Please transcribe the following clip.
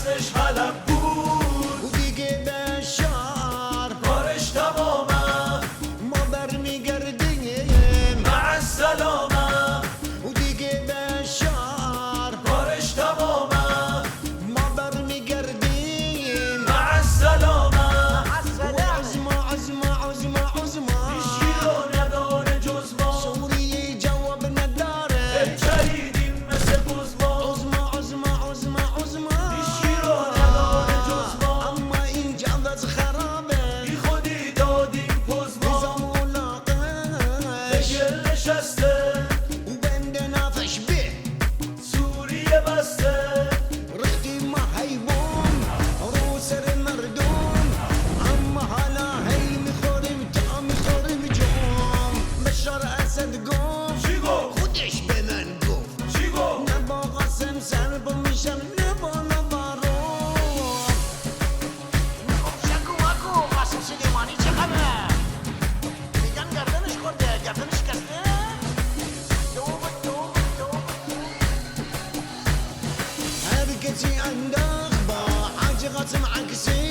اصلش حلب بود و دیگه به شهر کارش تمامه ما برمیگردیم مع السلامه و دیگه به شهر کارش تمامه ما برمیگردیم مع السلامه عزمه عزمه عزمه عزمه هیچکی رو نداره جز ما سوریه جواب نداره جدیدیم مثل بوز ما عزمه عزمه عزمه عزمه هیچکی رو نداره جز ما اما این جواز خرابه بی خودی دادیم پوز ما نظام و ناقش دگل نشسته بند نافش به سوریه بسته رختي ما حيبون رو سر مردون اما حالا هی میخوریم تا میخوریم جوم بشار اسد گفت چی گفت؟ خودش به من گفت چی گفت؟ نبا قاسم سر با میشم نبا نبارو شکو مکو قاسم سلیمانی چه خبر؟ میگن گردنش خورده گردنش کسته؟ هر کسی عنده اخبار حاجی قاسم عکسی